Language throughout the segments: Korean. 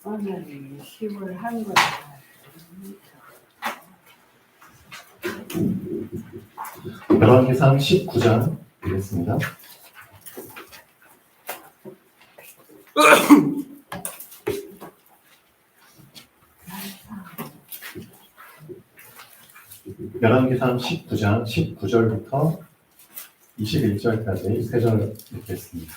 오늘이 10월 한 번. 열왕기상 19장 되겠습니다. 열왕기상 19장 19절부터 21절까지 3절 읽겠습니다.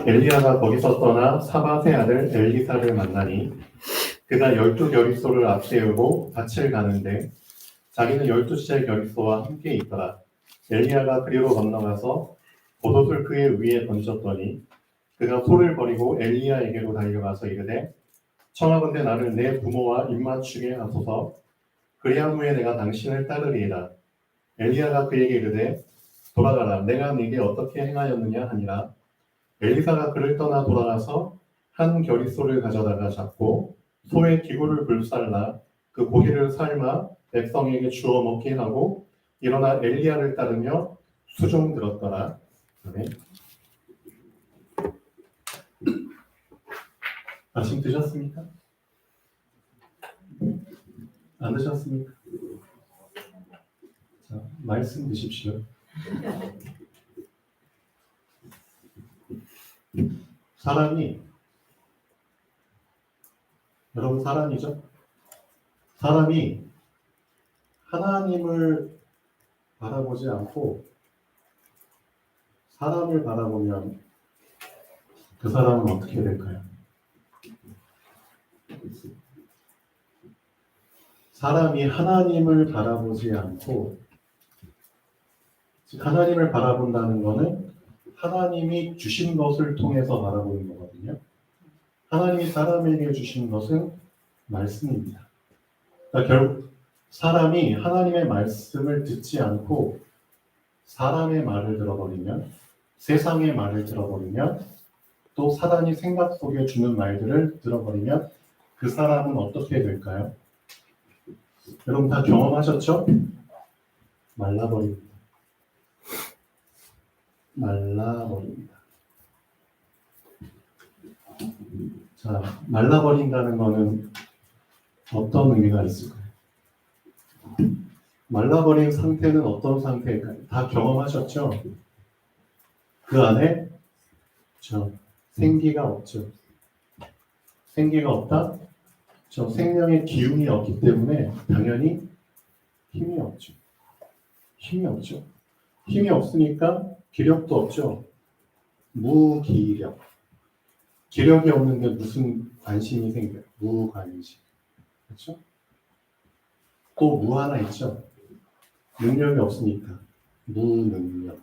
엘리야가 거기서 떠나 사밧의 아들 엘리사를 만나니 그가 12겨릿소를 앞세우고 밭을 가는데 자기는 12째 겨릿소와 함께 있더라. 엘리야가 그리로 건너가서 겉옷을 그의 위에 던졌더니 그가 소를 버리고 엘리야에게로 달려가서 이르되 청하건대 나를 내 부모와 입맞추게 하소서. 그리한 후에 내가 당신을 따르리이다. 엘리야가 그에게 이르되 돌아가라. 내가 네게 어떻게 행하였느냐 하니라. 엘리사가 그를 떠나 돌아가서 한 겨릿소를 가져다가 잡고 소의 기구를 불살라 그 고기를 삶아 백성에게 주어 먹게 하고 일어나 엘리야를 따르며 수종 들었더라. 아멘. 아침 드셨습니까? 안 드셨습니까? 자, 말씀 드십시오. 사람이, 여러분 사람이죠? 사람이 하나님을 바라보지 않고 사람을 바라보면 그 사람은 어떻게 될까요? 사람이 하나님을 바라보지 않고, 하나님을 바라본다는 것은 하나님이 주신 것을 통해서 바라보는 거거든요. 하나님이 사람에게 주신 것은 말씀입니다. 그러니까 결국 사람이 하나님의 말씀을 듣지 않고 사람의 말을 들어버리면, 세상의 말을 들어버리면, 또 사단이 생각 속에 주는 말들을 들어버리면 그 사람은 어떻게 될까요? 여러분 다 경험하셨죠? 말라버립니다. 말라버립니다. 자, 말라버린다는 것은 어떤 의미가 있을까요? 말라버린 상태는 어떤 상태일까요? 다 경험하셨죠? 그 안에 생기가 없죠. 생기가 없다? 저 생명의 기운이 없기 때문에 당연히 힘이 없죠. 힘이 없죠. 힘이 없으니까 기력도 없죠. 무기력. 기력이 없는데 무슨 관심이 생겨요? 무관심. 그렇죠? 또 무 하나 있죠. 능력이 없으니까 무능력.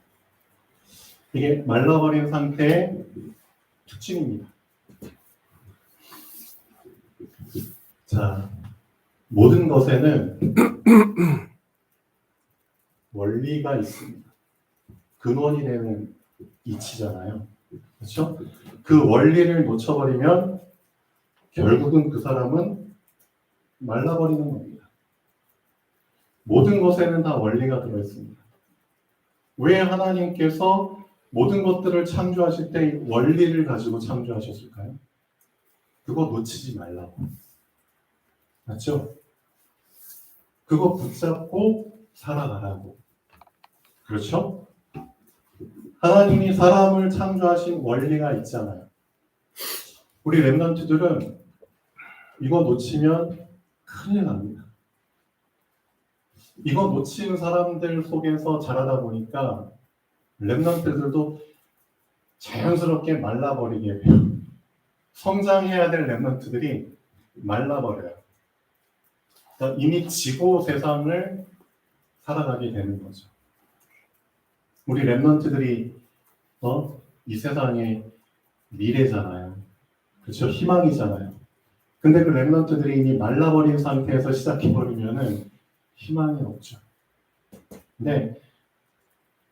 이게 말라버린 상태의 특징입니다. 자, 모든 것에는 원리가 있습니다. 근원이 되는 이치잖아요. 그렇죠? 그 원리를 놓쳐버리면 결국은 그 사람은 말라버리는 겁니다. 모든 것에는 다 원리가 들어있습니다. 왜 하나님께서 모든 것들을 창조하실 때 원리를 가지고 창조하셨을까요? 그거 놓치지 말라고. 맞죠? 그거 붙잡고 살아가라고. 그렇죠? 하나님이 사람을 창조하신 원리가 있잖아요. 우리 렘넌트들은 이거 놓치면 큰일 납니다. 이거 놓치는 사람들 속에서 자라다 보니까 렘넌트들도 자연스럽게 말라버리게 돼요. 성장해야 될 렘넌트들이 말라버려요. 그러니까 이미 지고 세상을 살아가게 되는 거죠. 우리 렘넌트들이 이 세상의 미래잖아요. 그렇죠? 희망이잖아요. 근데 그 렘넌트들이 이미 말라버린 상태에서 시작해버리면은 희망이 없죠. 근데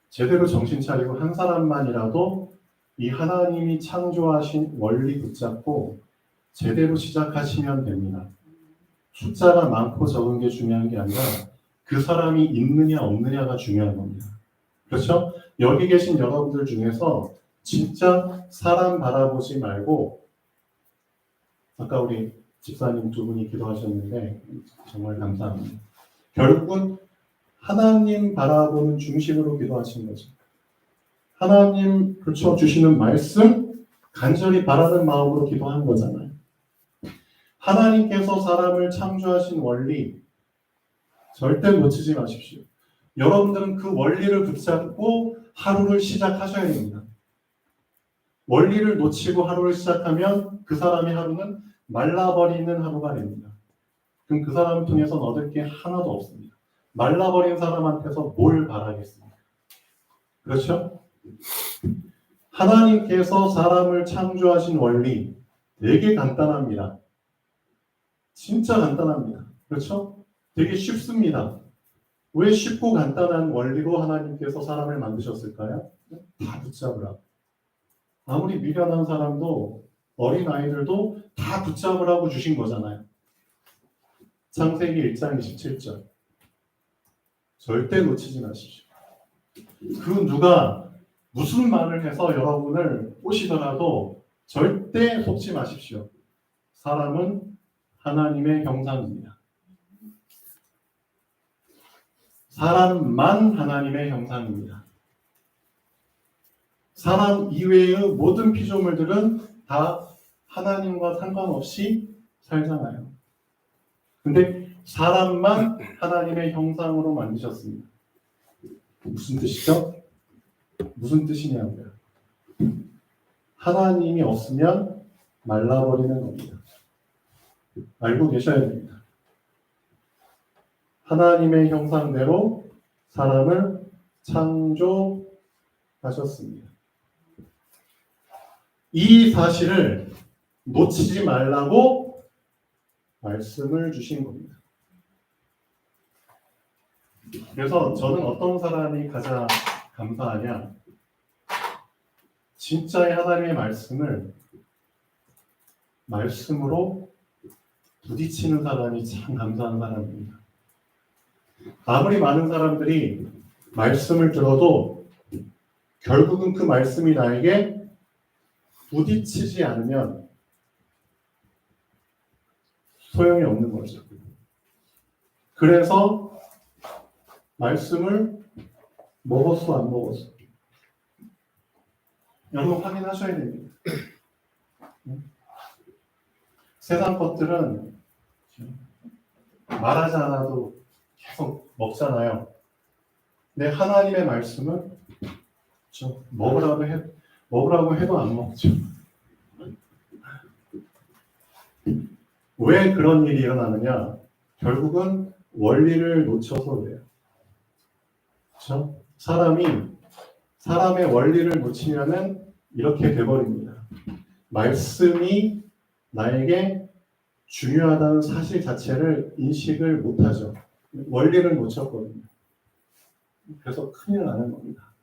제대로 정신 차리고 한 사람만이라도 이 하나님이 창조하신 원리 붙잡고 제대로 시작하시면 됩니다. 숫자가 많고 적은 게 중요한 게 아니라 그 사람이 있느냐 없느냐가 중요한 겁니다. 그렇죠? 여기 계신 여러분들 중에서 진짜 사람 바라보지 말고, 아까 우리 집사님 두 분이 기도하셨는데 정말 감사합니다. 결국은 하나님 바라보는 중심으로 기도하신 거죠. 하나님 그렇죠 주시는 말씀 간절히 바라는 마음으로 기도한 거잖아요. 하나님께서 사람을 창조하신 원리 절대 놓치지 마십시오. 여러분들은 그 원리를 붙잡고 하루를 시작하셔야 됩니다. 원리를 놓치고 하루를 시작하면 그 사람의 하루는 말라버리는 하루가 됩니다. 그럼 그 사람을 통해서 얻을 게 하나도 없습니다. 말라버린 사람한테서 뭘 바라겠습니까? 그렇죠? 하나님께서 사람을 창조하신 원리 되게 간단합니다. 진짜 간단합니다. 그렇죠? 되게 쉽습니다. 왜 쉽고 간단한 원리로 하나님께서 사람을 만드셨을까요? 다 붙잡으라고. 아무리 미련한 사람도 어린 아이들도 다 붙잡으라고 주신 거잖아요. 창세기 1장 27절. 절대 놓치지 마십시오. 그 누가 무슨 말을 해서 여러분을 꼬시더라도 절대 속지 마십시오. 사람은 하나님의 형상입니다. 사람만 하나님의 형상입니다. 사람 이외의 모든 피조물들은 다 하나님과 상관없이 살잖아요. 근데 사람만 하나님의 형상으로 만드셨습니다. 무슨 뜻이죠? 무슨 뜻이냐고요? 하나님이 없으면 말라버리는 겁니다. 알고 계셔야 됩니다. 하나님의 형상대로 사람을 창조하셨습니다. 이 사실을 놓치지 말라고 말씀을 주신 겁니다. 그래서 저는 어떤 사람이 가장 감사하냐? 진짜의 하나님의 말씀으로 부딪히는 사람이 참 감사한 사람입니다. 아무리 많은 사람들이 말씀을 들어도 결국은 그 말씀이 나에게 부딪히지 않으면 소용이 없는 거죠. 그래서 말씀을 먹었어 안 먹었어 여러분 확인하셔야 됩니다. 세상 것들은 말하지 않아도 계속 먹잖아요. 근데 하나님의 말씀은 먹으라고 해도 안 먹죠. 왜 그런 일이 일어나느냐? 결국은 원리를 놓쳐서 그래요. 그렇죠? 사람의 원리를 놓치면은 이렇게 돼버립니다. 말씀이 나에게 중요하다는 사실 자체를 인식을 못하죠. 원리를 놓쳤거든요. 그래서 큰일 나는 겁니다.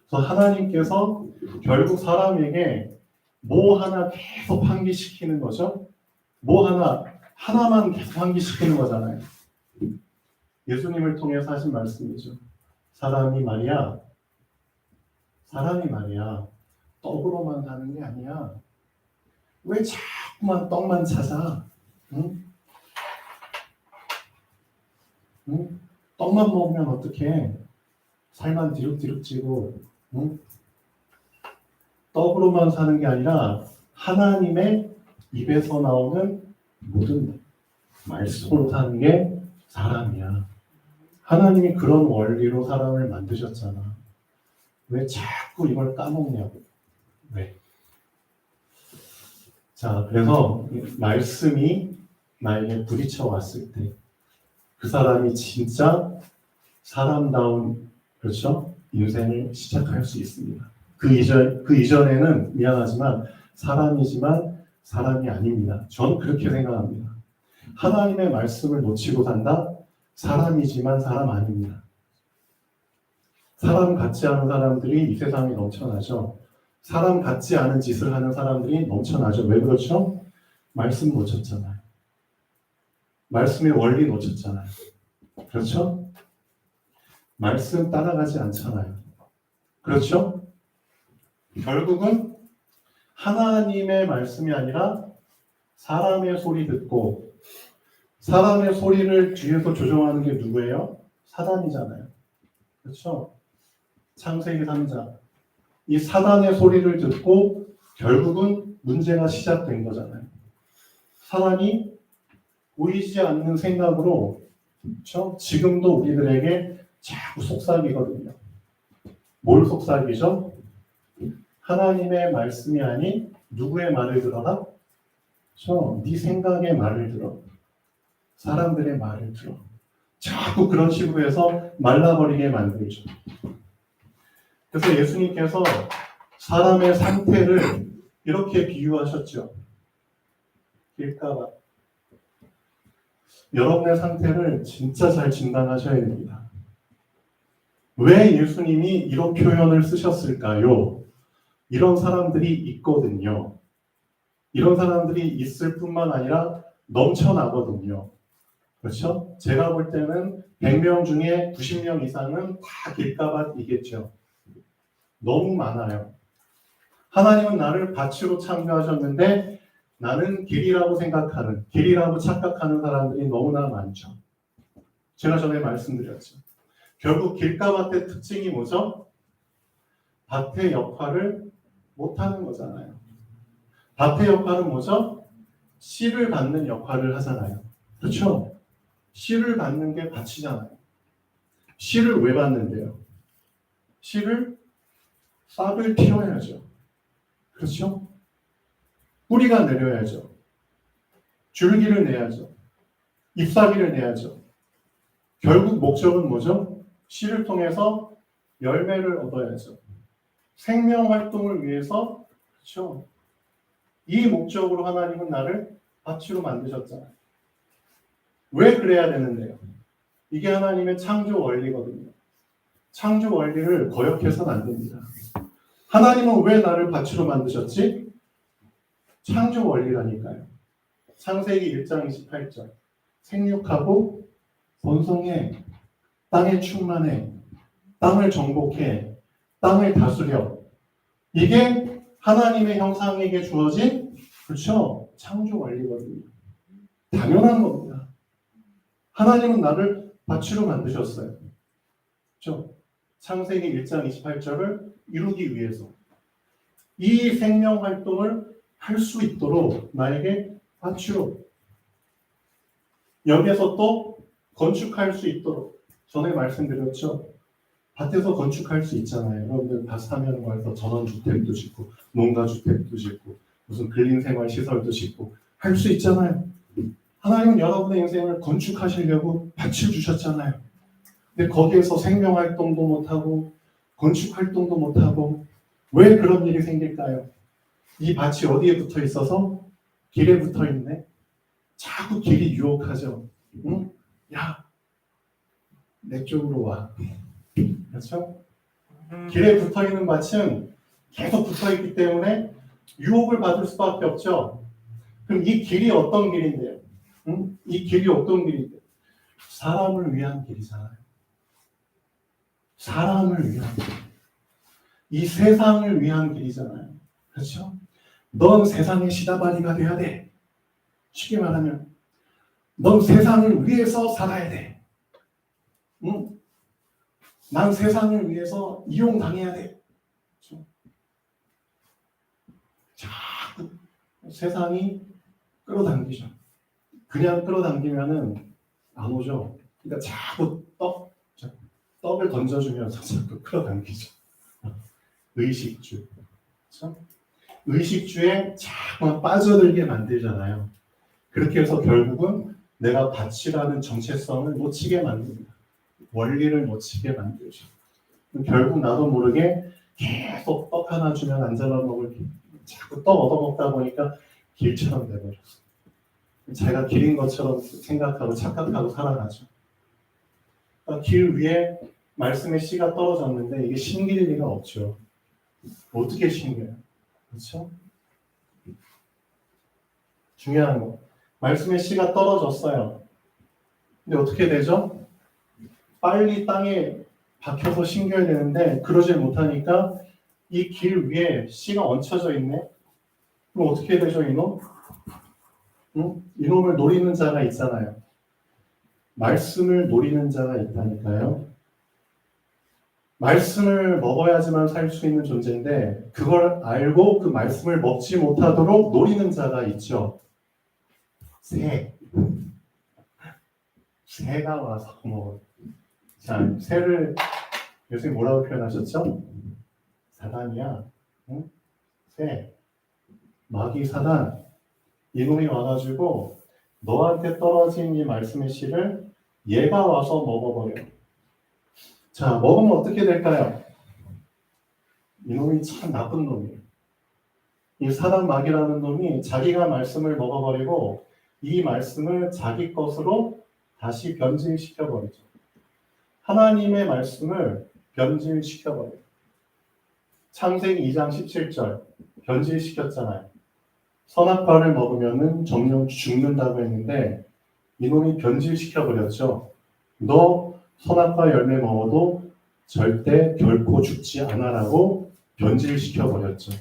그래서 하나님께서 결국 사람에게 뭐 하나 계속 환기시키는 거죠. 뭐 하나만 계속 환기시키는 거잖아요. 예수님을 통해서 하신 말씀이죠. 사람이 말이야 떡으로만 사는 게 아니야. 왜 자꾸만 떡만 찾아? 응? 떡만 먹으면 어떡해? 살만 뒤룩뒤룩 찌고. 응? 떡으로만 사는 게 아니라 하나님의 입에서 나오는 모든 말씀으로 사는 게 사람이야. 하나님이 그런 원리로 사람을 만드셨잖아. 왜 자꾸 이걸 까먹냐고. 왜? 자, 그래서 말씀이 나에게 부딪혀 왔을 때 그 사람이 진짜 사람다운, 그렇죠? 인생을 시작할 수 있습니다. 그 이전에는 미안하지만 사람이지만 사람이 아닙니다. 저는 그렇게 생각합니다. 하나님의 말씀을 놓치고 산다? 사람이지만 사람 아닙니다. 사람 같지 않은 사람들이 이 세상에 넘쳐나죠. 사람 같지 않은 짓을 하는 사람들이 넘쳐나죠. 왜 그렇죠? 말씀 놓쳤잖아요. 말씀의 원리 놓쳤잖아요. 그렇죠? 말씀 따라가지 않잖아요. 그렇죠? 결국은 하나님의 말씀이 아니라 사람의 소리 듣고 사람의 소리를 뒤에서 조종하는 게 누구예요? 사단이잖아요. 그렇죠? 창세기 3장. 이 사단의 소리를 듣고 결국은 문제가 시작된 거잖아요. 사단이 보이지 않는 생각으로 그렇죠? 지금도 우리들에게 자꾸 속삭이거든요. 뭘 속삭이죠? 하나님의 말씀이 아닌 누구의 말을 들어라? 네 생각의 말을 들어. 사람들의 말을 들어. 자꾸 그런 식으로 해서 말라버리게 만들죠. 그래서 예수님께서 사람의 상태를 이렇게 비유하셨죠. 길가가. 여러분의 상태를 진짜 잘 진단하셔야 됩니다. 왜 예수님이 이런 표현을 쓰셨을까요? 이런 사람들이 있거든요. 이런 사람들이 있을 뿐만 아니라 넘쳐나거든요. 그렇죠? 제가 볼 때는 100명 중에 90명 이상은 다 길가밭이겠죠. 너무 많아요. 하나님은 나를 밭으로 창조하셨는데 나는 길이라고 생각하는, 길이라고 착각하는 사람들이 너무나 많죠. 제가 전에 말씀드렸죠. 결국 길가밭의 특징이 뭐죠? 밭의 역할을 못하는 거잖아요. 밭의 역할은 뭐죠? 씨를 받는 역할을 하잖아요. 그렇죠? 씨를 받는 게 밭이잖아요. 씨를 왜 받는데요? 씨를 싹을 틔워야죠. 그렇죠? 뿌리가 내려야죠. 줄기를 내야죠. 잎사귀를 내야죠. 결국 목적은 뭐죠? 씨를 통해서 열매를 얻어야죠. 생명 활동을 위해서 그렇죠? 이 목적으로 하나님은 나를 밭으로 만드셨잖아요. 왜 그래야 되는데요? 이게 하나님의 창조 원리거든요. 창조 원리를 거역해서는 안 됩니다. 하나님은 왜 나를 밭으로 만드셨지? 창조 원리라니까요. 창세기 1장 28절. 생육하고 번성해, 땅에 충만해, 땅을 정복해, 땅을 다스려. 이게 하나님의 형상에게 주어진 그렇죠? 창조 원리거든요. 당연한 겁니다. 하나님은 나를 밭으로 만드셨어요. 그렇죠? 창세기 1장 28절을 이루기 위해서 이 생명 활동을 할 수 있도록 나에게 밭으로 여기에서 또 건축할 수 있도록 전에 말씀드렸죠. 밭에서 건축할 수 있잖아요. 여러분들 밭 사면 가서 전원주택도 짓고 농가주택도 짓고 무슨 근린생활시설도 짓고 할 수 있잖아요. 하나님은 여러분의 인생을 건축하시려고 밭을 주셨잖아요. 근데 거기에서 생명활동도 못하고 건축활동도 못하고 왜 그런 일이 생길까요? 이 밭이 어디에 붙어 있어서? 길에 붙어 있네. 자꾸 길이 유혹하죠. 응? 야, 내 쪽으로 와. 그렇죠? 길에 붙어 있는 밭은 계속 붙어 있기 때문에 유혹을 받을 수밖에 없죠. 그럼 이 길이 어떤 길인데요? 응? 이 길이 어떤 길인데요? 사람을 위한 길이잖아요. 사람을 위한 길. 이 세상을 위한 길이잖아요. 그렇죠? 넌 세상의 시다바리가 돼야 돼. 쉽게 말하면 넌 세상을 위해서 살아야 돼. 응? 난 세상을 위해서 이용당해야 돼. 그렇죠? 자꾸 세상이 끌어당기죠. 그냥 끌어당기면은 안 오죠. 그러니까 자꾸 떡을 던져주면서 자꾸 끌어당기죠. 의식주. 그렇죠? 의식주에 자꾸 빠져들게 만들잖아요. 그렇게 해서 결국은 내가 밭이라는 정체성을 놓치게 만듭니다. 원리를 놓치게 만들죠. 결국 나도 모르게 계속 떡 하나 주면 안 잡아먹을 자꾸 떡 얻어먹다 보니까 길처럼 돼버렸어. 자기가 길인 것처럼 생각하고 착각하고 살아가죠. 그러니까 길 위에 말씀의 씨가 떨어졌는데 이게 심길 리가 없죠. 어떻게 심겨요? 그렇죠? 중요한 거. 말씀의 씨가 떨어졌어요. 근데 어떻게 되죠? 빨리 땅에 박혀서 신겨야 되는데 그러질 못하니까 이 길 위에 씨가 얹혀져 있네. 그럼 어떻게 되죠, 이놈? 응? 이놈을 노리는 자가 있잖아요. 말씀을 노리는 자가 있다니까요. 말씀을 먹어야지만 살 수 있는 존재인데 그걸 알고 그 말씀을 먹지 못하도록 노리는 자가 있죠. 새가 와서 먹어요. 자, 새를 요새 뭐라고 표현하셨죠? 사단이야. 응? 새. 마귀 사단. 이놈이 와가지고 너한테 떨어진 이 말씀의 씨를 얘가 와서 먹어버려. 자, 먹으면 어떻게 될까요? 이놈이 참 나쁜 놈이에요. 이 사단 마귀라는 놈이 자기가 말씀을 먹어버리고 이 말씀을 자기 것으로 다시 변질시켜버리죠. 하나님의 말씀을 변질시켜버려요. 창세기 2장 17절 변질시켰잖아요. 선악과를 먹으면 정령 죽는다고 했는데 이놈이 변질시켜버렸죠. 너 선악과 열매 먹어도 절대 결코 죽지 않아라고 변질시켜버렸죠.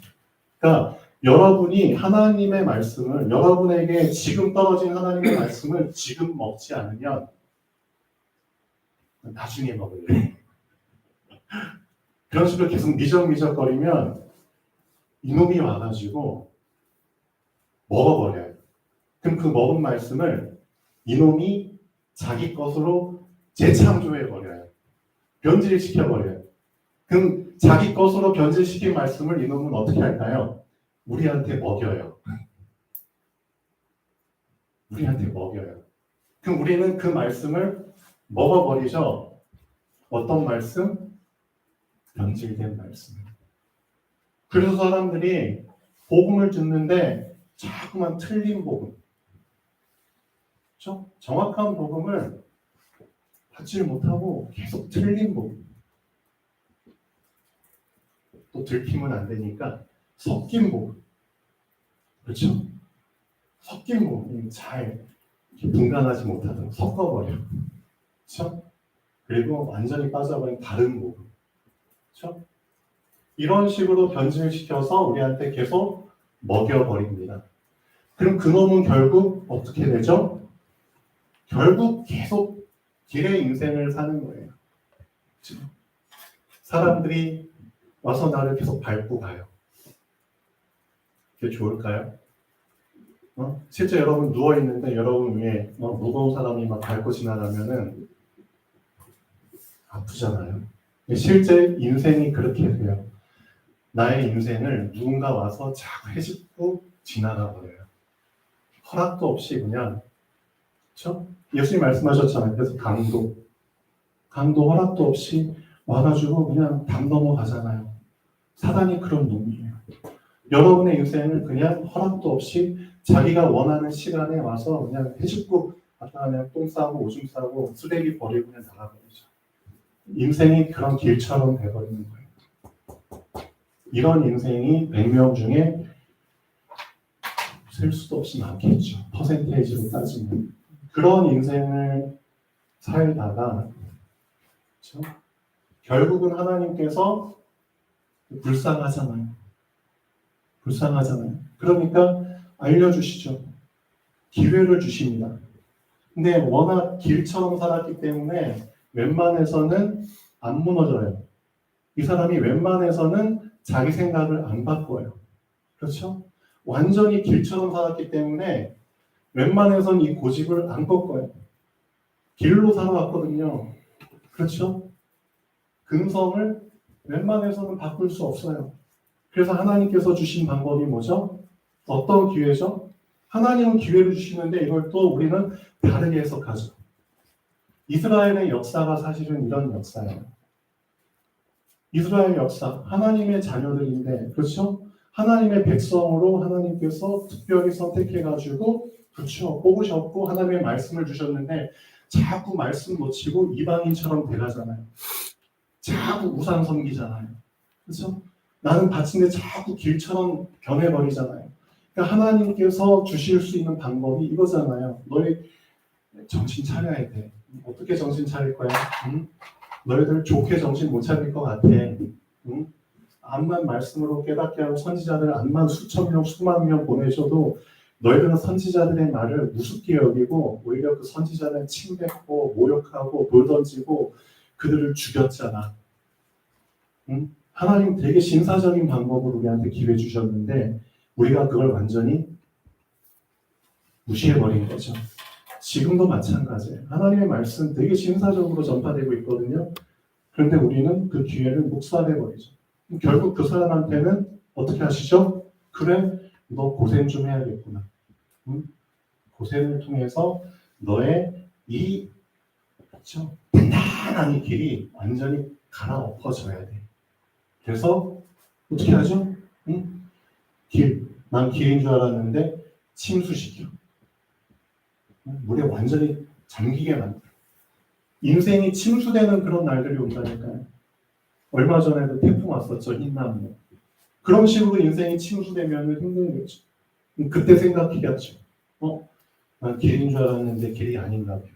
그러니까 여러분이 하나님의 말씀을 여러분에게 지금 떨어진 하나님의 말씀을 지금 먹지 않으면 나중에 먹을래. 그런 식으로 계속 미적미적거리면 이놈이 와가지고 먹어버려요. 그럼 그 먹은 말씀을 이놈이 자기 것으로 재창조해버려요. 변질시켜버려요. 그럼 자기 것으로 변질시킨 말씀을 이놈은 어떻게 할까요? 우리한테 먹여요. 우리한테 먹여요. 그럼 우리는 그 말씀을 먹어버리죠. 어떤 말씀? 변질된 말씀. 그래서 사람들이 복음을 듣는데 자꾸만 틀린 복음. 그렇죠? 정확한 복음을 받지 못하고 계속 틀린 복음. 또 들키면 안 되니까 섞인 복음. 그렇죠? 섞인 복음. 잘 분간하지 못하도록 섞어버려. 그렇죠? 그리고 완전히 빠져버린 다른 복음. 그렇죠? 이런 식으로 변질시켜서 우리한테 계속 먹여버립니다. 그럼 그놈은 결국 어떻게 되죠? 결국 계속 길의 인생을 사는 거예요. 그렇죠? 사람들이 와서 나를 계속 밟고 가요. 그게 좋을까요? 실제 여러분 누워있는데 여러분 위에 무거운 사람이 막 밟고 지나가면은 아프잖아요. 실제 인생이 그렇게 돼요. 나의 인생을 누군가 와서 자꾸 헤집고 지나가 버려요. 허락도 없이 그냥, 그렇죠? 예수님 말씀하셨잖아요. 그래서 강도 허락도 없이 와가지고 그냥 담 넘어가잖아요. 사단이 그런 놈이에요. 여러분의 인생을 그냥 허락도 없이 자기가 원하는 시간에 와서 그냥 헤집고 아까 그냥 똥 싸고 오줌 싸고 쓰레기 버리고 그냥 나가버리죠. 인생이 그런 길처럼 돼버리는 거예요. 이런 인생이 100명 중에 셀 수도 없이 많겠죠. 퍼센테이지로 따지면. 그런 인생을 살다가 그렇죠? 결국은 하나님께서 불쌍하잖아요. 그러니까 알려주시죠. 기회를 주십니다. 근데 워낙 길처럼 살았기 때문에 웬만해서는 안 무너져요. 이 사람이 웬만해서는 자기 생각을 안 바꿔요. 그렇죠? 완전히 길처럼 살았기 때문에 웬만해서는 이 고집을 안 꺾어요. 길로 살아왔거든요. 그렇죠? 근성을 웬만해서는 바꿀 수 없어요. 그래서 하나님께서 주신 방법이 뭐죠? 어떤 기회죠? 하나님은 기회를 주시는데 이걸 또 우리는 다르게 해석하죠. 이스라엘의 역사가 사실은 이런 역사예요. 이스라엘 역사, 하나님의 자녀들인데, 그렇죠? 하나님의 백성으로 하나님께서 특별히 선택해가지고, 그렇죠? 뽑으셨고, 하나님의 말씀을 주셨는데, 자꾸 말씀 놓치고 이방인처럼 돼가잖아요. 자꾸 우상 섬기잖아요. 그렇죠? 나는 바친데 자꾸 길처럼 변해버리잖아요. 그러니까 하나님께서 주실 수 있는 방법이 이거잖아요. 너희 정신 차려야 돼. 어떻게 정신 차릴 거야? 너희들 좋게 정신 못 차릴 것 같아. 응? 암만 말씀으로 깨닫게 하고 선지자들 암만 수천 명, 수만 명 보내셔도 너희들은 선지자들의 말을 우습게 여기고 오히려 그 선지자는 침뱉고 모욕하고 돌 던지고 그들을 죽였잖아. 응? 하나님 되게 신사적인 방법으로 우리한테 기회 주셨는데 우리가 그걸 완전히 무시해버린 거죠. 지금도 마찬가지예요. 하나님의 말씀 되게 신사적으로 전파되고 있거든요. 그런데 우리는 그 기회를 묵살해버리죠. 결국 그 사람한테는 어떻게 하시죠? 그래, 너 고생 좀 해야겠구나. 응? 고생을 통해서 너의 이 그렇죠? 단단한 이 길이 완전히 갈아엎어져야 돼. 그래서 어떻게 하죠? 응? 난 길인 줄 알았는데 침수시켜. 물에 완전히 잠기게 만들어. 인생이 침수되는 그런 날들이 온다니까요. 얼마 전에도 태풍 왔었죠, 흰남노. 그런 식으로 인생이 침수되면 힘든 거죠. 그때 생각해야죠. 난 길인 줄 알았는데 길이 아닌가 봐요.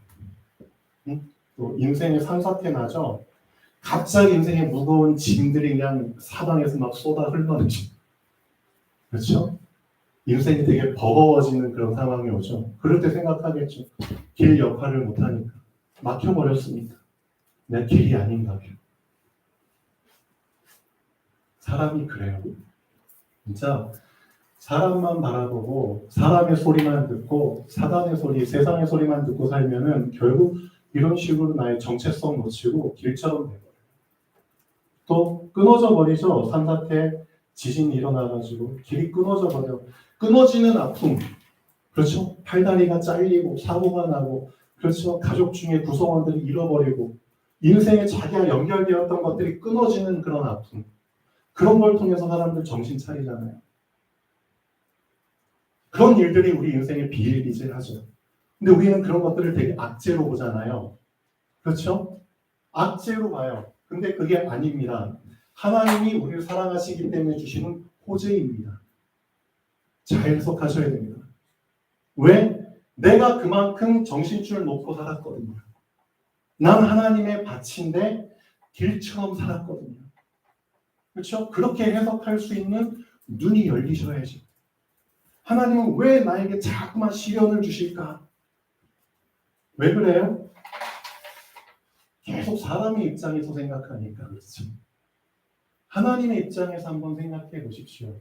응? 또 인생에 산사태 나죠. 갑자기 인생에 무거운 짐들이 그냥 사방에서 막 쏟아 흘러내죠. 그렇죠? 인생이 되게 버거워지는 그런 상황이 오죠. 그럴 때 생각하겠죠. 길 역할을 못하니까. 막혀버렸으니까. 내 길이 아닌가 봐요. 사람이 그래요. 진짜 사람만 바라보고 사람의 소리만 듣고 사단의 소리, 세상의 소리만 듣고 살면은 결국 이런 식으로 나의 정체성 놓치고 길처럼 돼버려요. 또 끊어져 버리죠. 산사태, 지진이 일어나가지고 길이 끊어져 버려. 끊어지는 아픔, 그렇죠? 팔다리가 잘리고 사고가 나고, 그렇죠? 가족 중에 구성원들이 잃어버리고 인생에 자기와 연결되었던 것들이 끊어지는 그런 아픔. 그런 걸 통해서 사람들 정신 차리잖아요. 그런 일들이 우리 인생에 비일비재하죠. 근데 우리는 그런 것들을 되게 악재로 보잖아요. 그렇죠? 악재로 봐요. 근데 그게 아닙니다. 하나님이 우리를 사랑하시기 때문에 주시는 호재입니다. 잘 해석하셔야 됩니다. 왜? 내가 그만큼 정신줄 놓고 살았거든요. 난 하나님의 밭인데 길처럼 살았거든요. 그렇죠? 그렇게 해석할 수 있는 눈이 열리셔야죠. 하나님은 왜 나에게 자꾸만 시련을 주실까? 왜 그래요? 계속 사람의 입장에서 생각하니까 그렇죠. 하나님의 입장에서 한번 생각해 보십시오.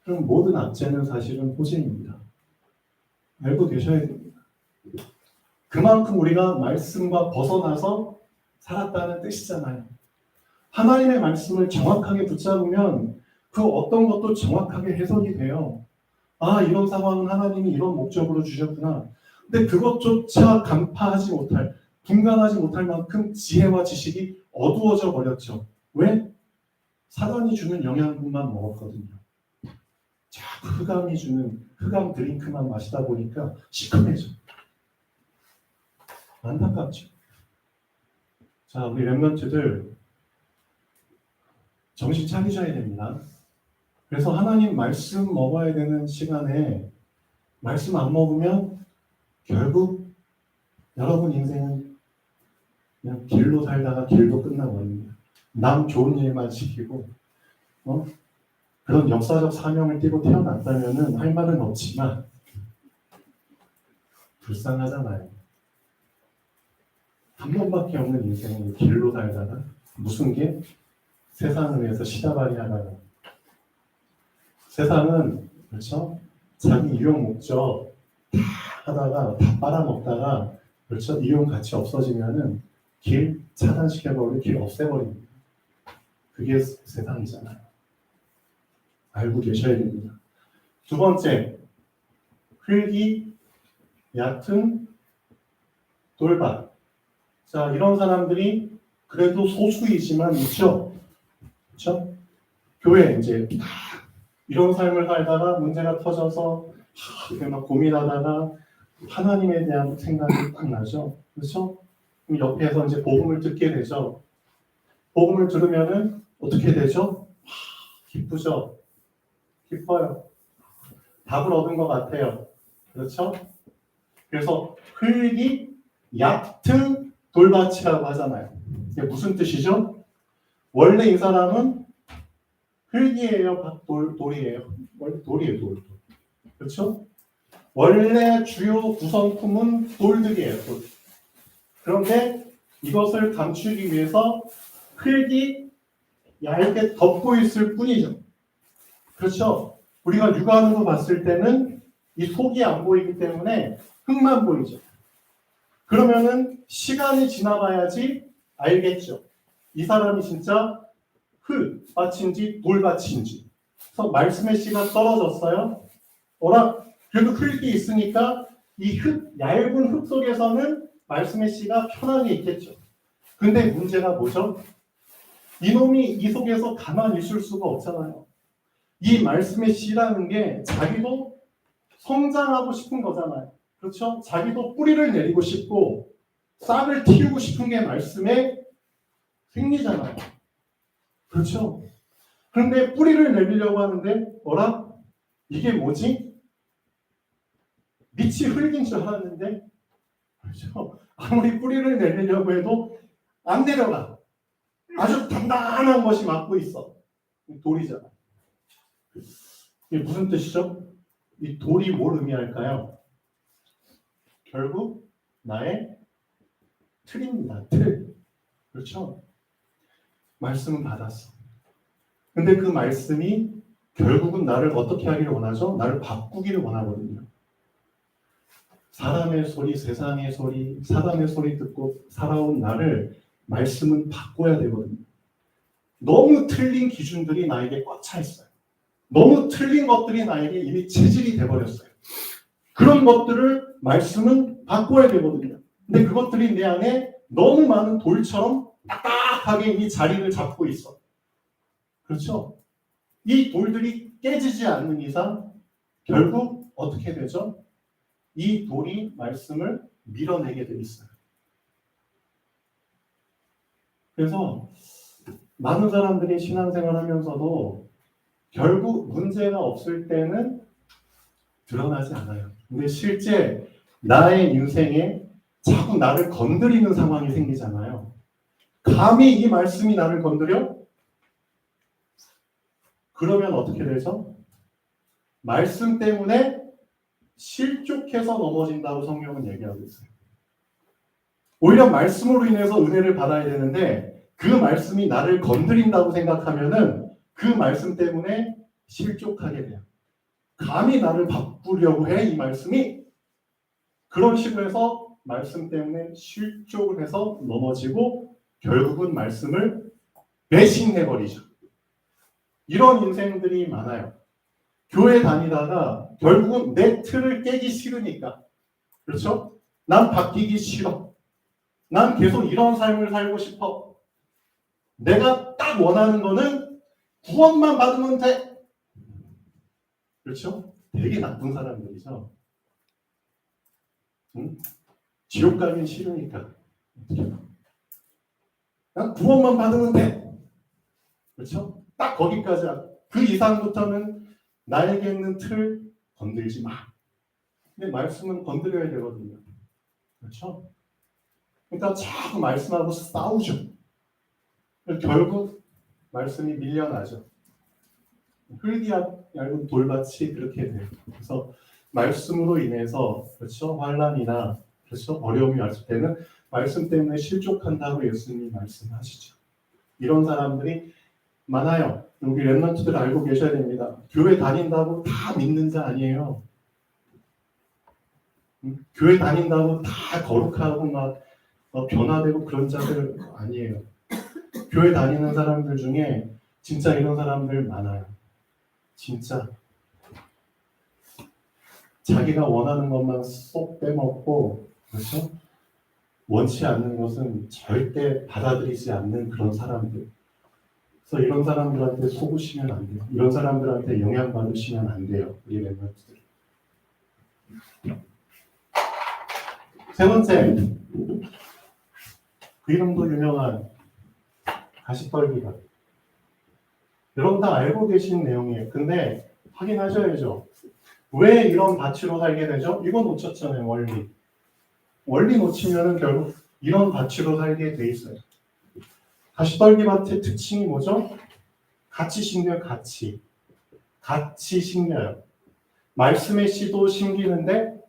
그럼 모든 악재는 사실은 호재입니다. 알고 계셔야 됩니다. 그만큼 우리가 말씀과 벗어나서 살았다는 뜻이잖아요. 하나님의 말씀을 정확하게 붙잡으면 그 어떤 것도 정확하게 해석이 돼요. 아, 이런 상황은 하나님이 이런 목적으로 주셨구나. 근데 그것조차 간파하지 못할, 분간하지 못할 만큼 지혜와 지식이 어두워져 버렸죠. 왜? 사단이 주는 영양분만 먹었거든요. 자꾸 흑암이 주는 흑암 드링크만 마시다 보니까 시커매져. 안타깝죠. 자, 우리 렘넌트들 정신 차리셔야 됩니다. 그래서 하나님 말씀 먹어야 되는 시간에 말씀 안 먹으면 결국 여러분 인생은 그냥 길로 살다가 길도 끝나버립니다. 남 좋은 일만 시키고 그런 역사적 사명을 띠고 태어났다면 할 말은 없지만 불쌍하잖아요. 한 번밖에 없는 인생을 길로 살다가 무슨 게? 세상을 위해서 시다발이 하다가 세상은 그렇죠? 자기 이용 목적 다 하다가 다 빨아먹다가 그렇죠? 이용 가치 없어지면은 길 차단시켜버리고 길 없애버립니다. 그게 세상이잖아요. 알고 계셔야 됩니다. 두 번째, 흙이 얕은 돌밭. 자, 이런 사람들이 그래도 소수이지만 있죠. 그렇죠? 교회 이제 이런 삶을 살다가 문제가 터져서 막 고민하다가 하나님에 대한 생각이 딱 나죠. 그렇죠? 그럼 옆에서 이제 복음을 듣게 되죠. 복음을 들으면은 어떻게 되죠? 기쁘죠. 기뻐요. 답을 얻은 것 같아요. 그렇죠? 그래서 흙이 얕은 돌밭이라고 하잖아요. 이게 무슨 뜻이죠? 원래 이 사람은 흙이에요, 돌이에요? 원래 돌이에요, 돌. 그렇죠? 원래 주요 구성품은 돌들이에요, 돌. 그런데 이것을 감추기 위해서 흙이 얇게 덮고 있을 뿐이죠. 그렇죠? 우리가 육안으로 봤을 때는 이 속이 안 보이기 때문에 흙만 보이죠. 그러면은 시간이 지나봐야지 알겠죠. 이 사람이 진짜 흙밭인지 돌밭인지. 그래서 말씀의 씨가 떨어졌어요. 그래도 흙이 있으니까 이 얇은 흙 속에서는 말씀의 씨가 편하게 있겠죠. 근데 문제가 뭐죠? 이놈이 이 속에서 가만히 있을 수가 없잖아요. 이 말씀의 씨라는 게 자기도 성장하고 싶은 거잖아요. 그렇죠? 자기도 뿌리를 내리고 싶고 싹을 틔우고 싶은 게 말씀의 생리잖아요. 그렇죠? 그런데 뿌리를 내리려고 하는데 이게 뭐지? 밑이 흙인 줄 알았는데 그렇죠? 아무리 뿌리를 내리려고 해도 안 내려가. 아주 단단한 것이 막고 있어. 돌이잖아. 이게 무슨 뜻이죠? 이 돌이 뭘 의미할까요? 결국 나의 틀입니다. 틀. 그렇죠? 말씀은 받았어. 근데 그 말씀이 결국은 나를 어떻게 하기를 원하죠? 나를 바꾸기를 원하거든요. 사람의 소리, 세상의 소리, 사람의 소리 듣고 살아온 나를 말씀은 바꿔야 되거든요. 너무 틀린 기준들이 나에게 꽉 차 있어요. 너무 틀린 것들이 나에게 이미 체질이 돼버렸어요. 그런 것들을 말씀은 바꿔야 되거든요. 근데 그것들이 내 안에 너무 많은 돌처럼 딱딱하게 이 자리를 잡고 있어. 그렇죠? 이 돌들이 깨지지 않는 이상 결국 어떻게 되죠? 이 돌이 말씀을 밀어내게 돼 있어요. 그래서 많은 사람들이 신앙생활 하면서도 결국 문제가 없을 때는 드러나지 않아요. 근데 실제 나의 인생에 자꾸 나를 건드리는 상황이 생기잖아요. 감히 이 말씀이 나를 건드려? 그러면 어떻게 되죠? 말씀 때문에 실족해서 넘어진다고 성경은 얘기하고 있어요. 오히려 말씀으로 인해서 은혜를 받아야 되는데 그 말씀이 나를 건드린다고 생각하면은 그 말씀 때문에 실족하게 돼요. 감히 나를 바꾸려고 해, 이 말씀이. 그런 식으로 해서 말씀 때문에 실족을 해서 넘어지고 결국은 말씀을 배신해버리죠. 이런 인생들이 많아요. 교회 다니다가 결국은 내 틀을 깨기 싫으니까. 그렇죠? 난 바뀌기 싫어. 난 계속 이런 삶을 살고 싶어. 내가 딱 원하는 거는 구원만 받으면 돼. 그렇죠? 되게 나쁜 사람들이죠. 응? 지옥 가긴 싫으니까. 난 구원만 받으면 돼. 그렇죠? 딱 거기까지 하고 그 이상부터는 나에게 있는 틀 건들지 마. 근데 말씀은 건드려야 되거든요. 그렇죠? 그러니까 자꾸 말씀하고 싸우죠. 결국 말씀이 밀려나죠. 흙이 얇은 돌밭이 그렇게 돼요. 그래서 말씀으로 인해서 그렇죠? 환난이나 그렇죠? 어려움이 왔을 때는 말씀 때문에 실족한다고 예수님이 말씀하시죠. 이런 사람들이 많아요. 여기 랩런트들 알고 계셔야 됩니다. 교회 다닌다고 다 믿는 자 아니에요. 교회 다닌다고 다 거룩하고 막 변화되고 그런 자들 아니에요. 교회 다니는 사람들 중에 진짜 이런 사람들 많아요. 진짜 자기가 원하는 것만 쏙 빼먹고 그렇죠? 원치 않는 것은 절대 받아들이지 않는 그런 사람들. 그래서 이런 사람들한테 속으시면 안 돼요. 이런 사람들한테 영향받으시면 안 돼요. 우리 멤버들. 세 번째, 그 이름도 유명한 가시떨기가. 여러분 다 알고 계신 내용이에요. 근데 확인하셔야죠. 왜 이런 밭으로 살게 되죠? 이거 놓쳤잖아요, 원리. 원리 놓치면은 결국 이런 밭으로 살게 돼 있어요. 가시떨기밭의 특징이 뭐죠? 같이 심겨요. 같이 심겨요. 말씀의 씨도 심기는데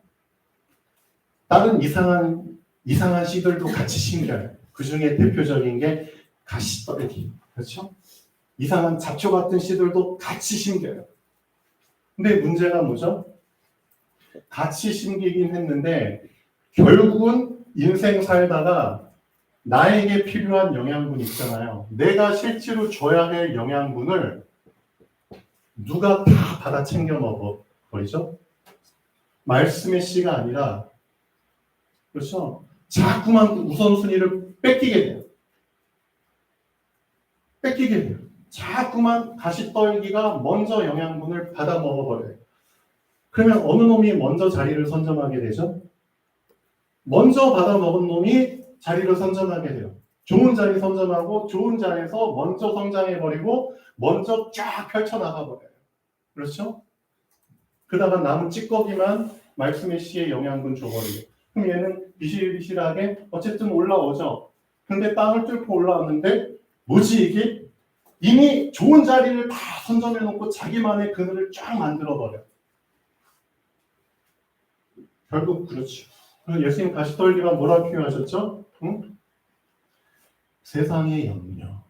다른 이상한 씨들도 같이 심겨요. 그 중에 대표적인 게 가시떨기. 그렇죠? 이상한 잡초 같은 씨들도 같이 심겨요. 근데 문제가 뭐죠? 같이 심기긴 했는데 결국은 인생 살다가 나에게 필요한 영양분 있잖아요. 내가 실제로 줘야 할 영양분을 누가 다 받아 챙겨 먹어버리죠? 말씀의 씨가 아니라, 그렇죠? 자꾸만 우선순위를 뺏기게 돼요. 자꾸만 가시떨기가 먼저 영양분을 받아 먹어버려요. 그러면 어느 놈이 먼저 자리를 선점하게 되죠? 먼저 받아 먹은 놈이 자리를 선점하게 돼요. 좋은 자리 선점하고 좋은 자리에서 먼저 성장해버리고 먼저 쫙 펼쳐나가버려요. 그렇죠? 그러다가 남은 찌꺼기만 말씀의 씨의 영양분 줘버리고 그럼 얘는 비실비실하게 어쨌든 올라오죠. 근데 땅을 뚫고 올라왔는데 뭐지 이게? 이미 좋은 자리를 다 선점해놓고 자기만의 그늘을 쫙 만들어버려요. 결국 그렇죠. 그래서 예수님 가시떨기가 뭐라 표현하셨죠? 응? 세상의 염려.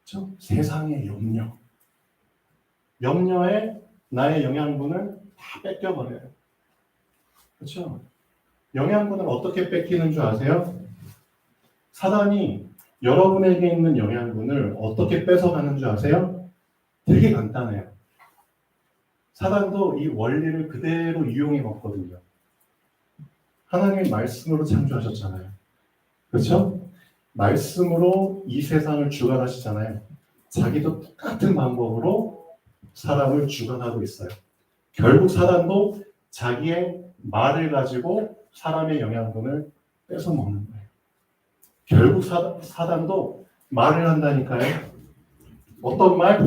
그렇죠? 세상의 염려. 염려에 나의 영양분을 다 뺏겨버려요. 그렇죠? 영양분을 어떻게 뺏기는 줄 아세요? 사단이 여러분에게 있는 영양분을 어떻게 뺏어가는 줄 아세요? 되게 간단해요. 사단도 이 원리를 그대로 이용해 먹거든요. 하나님이 말씀으로 창조하셨잖아요. 그렇죠? 말씀으로 이 세상을 주관하시잖아요. 자기도 똑같은 방법으로 사람을 주관하고 있어요. 결국 사단도 자기의 말을 가지고 사람의 영양분을 뺏어 먹는 거예요. 결국 사단도 말을 한다니까요. 어떤 말?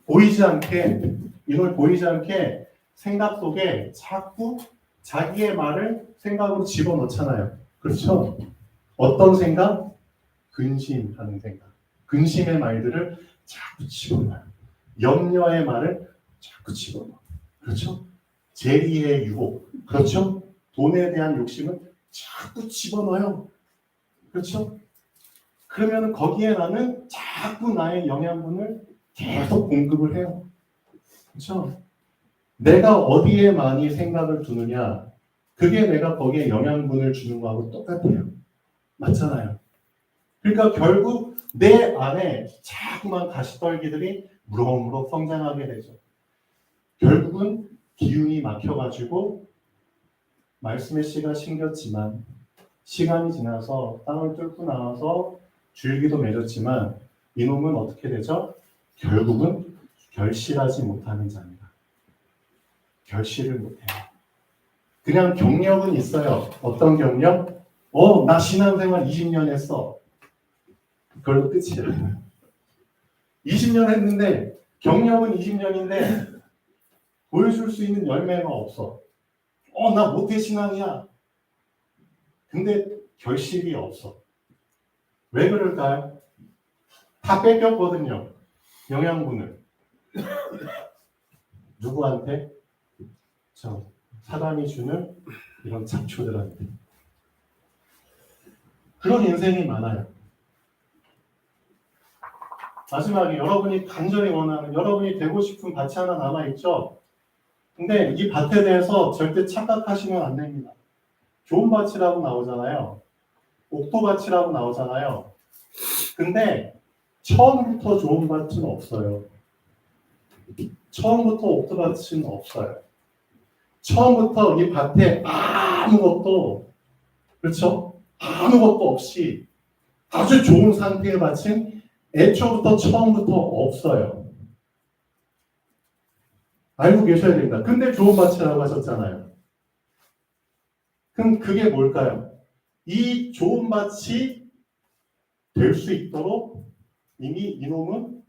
보이지 않게, 이걸 보이지 않게 생각 속에 자꾸 자기의 말을 생각으로 집어넣잖아요. 그렇죠? 어떤 생각? 근심하는 생각. 근심의 말들을 자꾸 집어넣어요. 염려의 말을 자꾸 집어넣어요. 그렇죠? 재리의 유혹. 그렇죠? 돈에 대한 욕심을 자꾸 집어넣어요. 그렇죠? 그러면 거기에 나는 자꾸 나의 영양분을 계속 공급을 해요. 그렇죠? 내가 어디에 많이 생각을 두느냐, 그게 내가 거기에 영양분을 주는 거하고 똑같아요. 맞잖아요. 그러니까 결국 내 안에 자꾸만 가시떨기들이 무럭무럭 성장하게 되죠. 결국은 기운이 막혀가지고 말씀의 씨가 심겼지만 시간이 지나서 땅을 뚫고 나와서 줄기도 맺었지만 이놈은 어떻게 되죠? 결국은 결실하지 못하는 자입니다. 결실을 못해요. 그냥 경력은 있어요. 어떤 경력? 나 신앙생활 20년 했어. 그걸로 끝이야. 20년 했는데 경력은 20년인데 보여줄 수 있는 열매가 없어. 나 모태신앙이야. 근데 결실이 없어. 왜 그럴까요? 다 뺏겼거든요. 영양분을. 누구한테? 사단이 주는 이런 잡초들한테. 그런 인생이 많아요. 마지막에 여러분이 간절히 원하는, 여러분이 되고 싶은 밭이 하나 남아있죠? 근데 이 밭에 대해서 절대 착각하시면 안 됩니다. 좋은 밭이라고 나오잖아요. 옥토밭이라고 나오잖아요. 근데 처음부터 좋은 밭은 없어요. 처음부터 옥토밭은 없어요. 처음부터 이 밭에 아무것도, 그렇죠? 아무것도 없이 아주 좋은 상태의 밭은 애초부터 처음부터 없어요. 알고 계셔야 됩니다. 근데 좋은 밭이라고 하셨잖아요. 그럼 그게 뭘까요? 이 좋은 밭이 될 수 있도록 이미 이놈은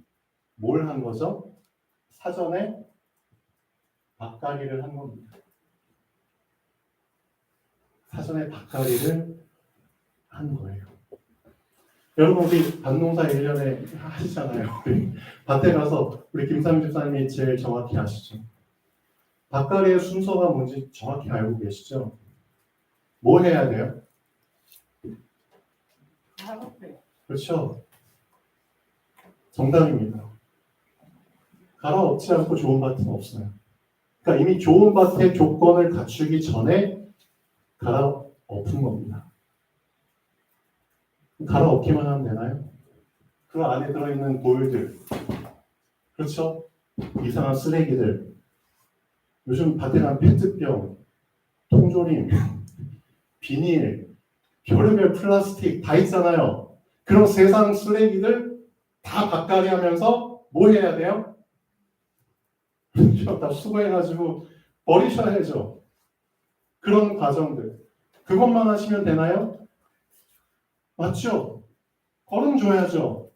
뭘 한 거죠? 사전에 밭갈이를 한 겁니다. 사전에 밭갈이를 한 거예요. 여러분 우리 밭농사 1년에 하시잖아요. 우리 밭에 가서 우리 김상민 집사님이 제일 정확히 아시죠? 밭갈이의 순서가 뭔지 정확히 알고 계시죠? 뭐 해야 돼요? 가로배. 그렇죠? 정답입니다. 갈아엎지 않고 좋은 밭은 없어요. 그러니까 이미 좋은 밭의 조건을 갖추기 전에 갈아엎은 겁니다. 갈아엎기만 하면 되나요? 그 안에 들어있는 돌들, 그렇죠? 이상한 쓰레기들, 요즘 밭에 가면 페트병, 통조림, 비닐, 별의별 플라스틱 다 있잖아요. 그런 세상 쓰레기들 다 밭갈이 하면서 뭐 해야 돼요? 다 수거해가지고 버리셔야죠. 그런 과정들. 그것만 하시면 되나요? 맞죠? 거름 줘야죠.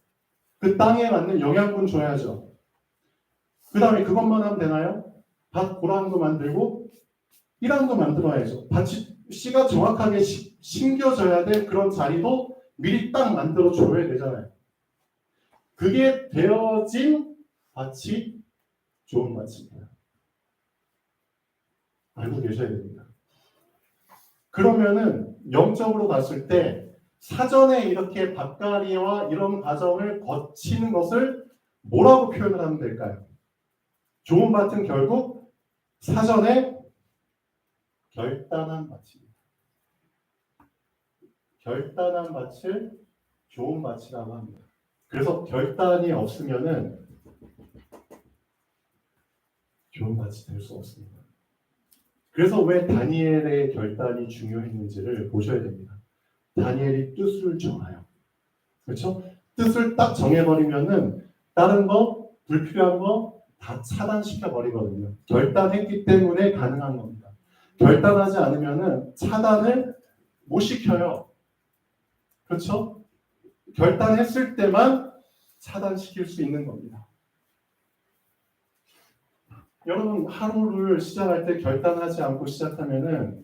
그 땅에 맞는 영양분 줘야죠. 그 다음에 그것만 하면 되나요? 밭 고랑도 만들고 이랑도 만들어야죠. 밭이 씨가 정확하게 심겨져야 될 그런 자리도 미리 딱 만들어 줘야 되잖아요. 그게 되어진 밭이 좋은 밭입니다. 알고 계셔야 됩니다. 그러면은 영적으로 봤을 때 사전에 이렇게 밭갈이와 이런 과정을 거치는 것을 뭐라고 표현을 하면 될까요? 좋은 밭은 결국 사전에 결단한 밭입니다. 결단한 밭을 좋은 밭이라고 합니다. 그래서 결단이 없으면은 좋은 밭이 될 수 없습니다. 그래서 왜 다니엘의 결단이 중요했는지를 보셔야 됩니다. 다니엘이 뜻을 정해요. 그렇죠? 뜻을 딱 정해버리면은 다른 거, 불필요한 거 다 차단시켜 버리거든요. 결단했기 때문에 가능한 겁니다. 결단하지 않으면은 차단을 못 시켜요. 그렇죠? 결단했을 때만 차단시킬 수 있는 겁니다. 여러분 하루를 시작할 때 결단하지 않고 시작하면은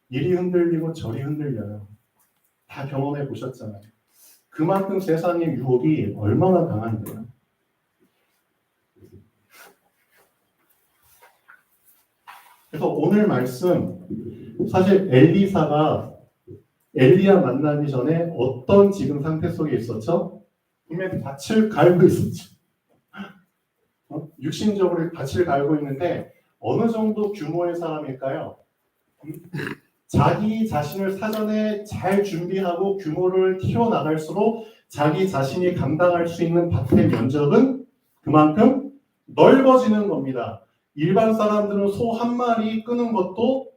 이리 흔들리고 저리 흔들려요. 다 경험해 보셨잖아요. 그만큼 세상의 유혹이 얼마나 강한데요. 그래서 오늘 말씀 사실 엘리사가 엘리야 만나기 전에 어떤 지금 상태 속에 있었죠? 분명히 밭을 갈고 있었죠. 육신적으로 밭을 갈고 있는데 어느 정도 규모의 사람일까요? 자기 자신을 사전에 잘 준비하고 규모를 키워나갈수록 자기 자신이 감당할 수 있는 밭의 면적은 그만큼 넓어지는 겁니다. 일반 사람들은 소 한 마리 끄는 것도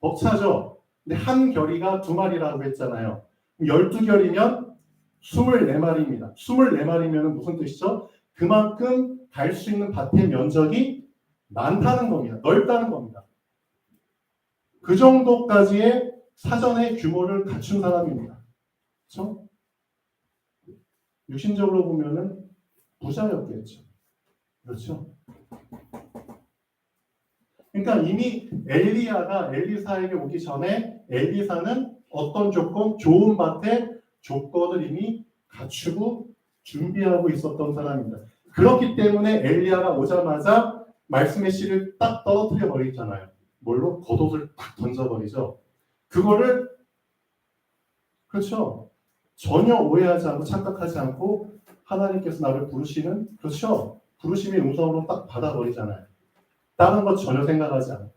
벅차죠. 근데 한 결이가 2마리라고 했잖아요. 12결이면 24마리입니다. 24마리면 무슨 뜻이죠? 그만큼 갈 수 있는 밭의 면적이 많다는 겁니다. 넓다는 겁니다. 그 정도까지의 사전의 규모를 갖춘 사람입니다. 그렇죠? 육신적으로 보면은 부자였겠죠. 그렇죠? 그러니까 이미 엘리야가 엘리사에게 오기 전에 엘리사는 어떤 조건, 좋은 밭의 조건을 이미 갖추고 준비하고 있었던 사람입니다. 그렇기 때문에 엘리야가 오자마자 말씀의 씨를 딱 떨어뜨려 버리잖아요. 뭘로? 겉옷을 딱 던져버리죠. 그거를 그렇죠. 전혀 오해하지 않고 착각하지 않고 하나님께서 나를 부르시는 그렇죠. 부르심의 음성으로 딱 받아버리잖아요. 다른 것 전혀 생각하지 않고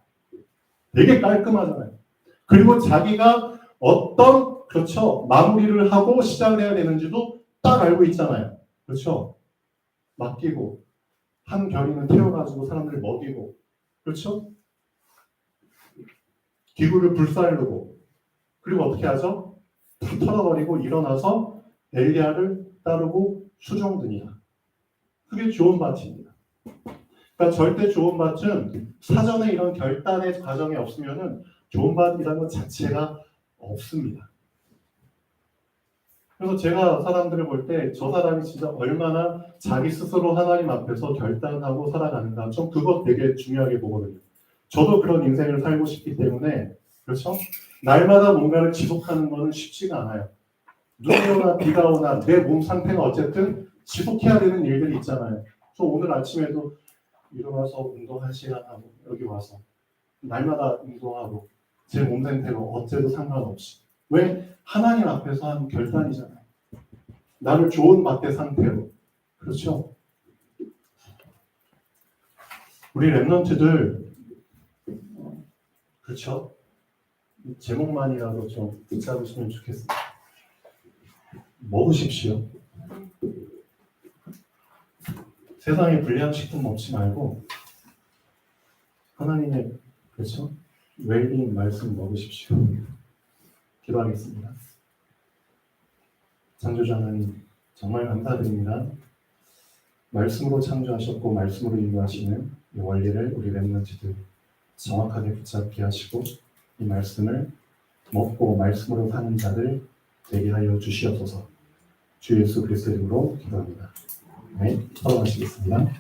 되게 깔끔하잖아요. 그리고 자기가 어떤 그렇죠 마무리를 하고 시작을 해야 되는지도 딱 알고 있잖아요. 그렇죠. 맡기고 한 결이는 태워가지고 사람들을 먹이고 그렇죠. 기구를 불살르고 그리고 어떻게 하죠? 다 털어버리고 일어나서 엘리야를 따르고 수종드니라. 그게 좋은 밭입니다. 그러니까 절대 좋은 밭은 사전에 이런 결단의 과정이 없으면은 좋은 밭이라는 것 자체가 없습니다. 그래서 제가 사람들을 볼 때 저 사람이 진짜 얼마나 자기 스스로 하나님 앞에서 결단하고 살아가는가 좀 그거 되게 중요하게 보거든요. 저도 그런 인생을 살고 싶기 때문에 그렇죠? 날마다 뭔가를 지속하는 것은 쉽지가 않아요. 눈이 오나 비가 오나 내 몸 상태는 어쨌든 지속해야 되는 일들이 있잖아요. 저 오늘 아침에도 일어나서 운동 1시간 하고 여기 와서 날마다 운동하고 제 몸 상태가 어째도 상관없이 왜? 하나님 앞에서 한 결단이잖아요. 나를 좋은 맛대 상태로. 그렇죠? 우리 랩런트들 그렇죠? 이 제목만이라도 좀 붙잡으시면 좋겠습니다. 먹으십시오. 세상에 불리한 식품 먹지 말고 하나님의 그렇죠? 웰빙 말씀 먹으십시오. 기도하겠습니다. 창조주 하나님 정말 감사드립니다. 말씀으로 창조하셨고 말씀으로 인도하시는 이 원리를 우리 랩런트들 정확하게 붙잡게 하시고 이 말씀을 먹고 말씀으로 사는 자들 되게 하여 주시옵소서. 주 예수 그리스도의 이름으로 기도합니다. 네, 서로 마시겠습니다.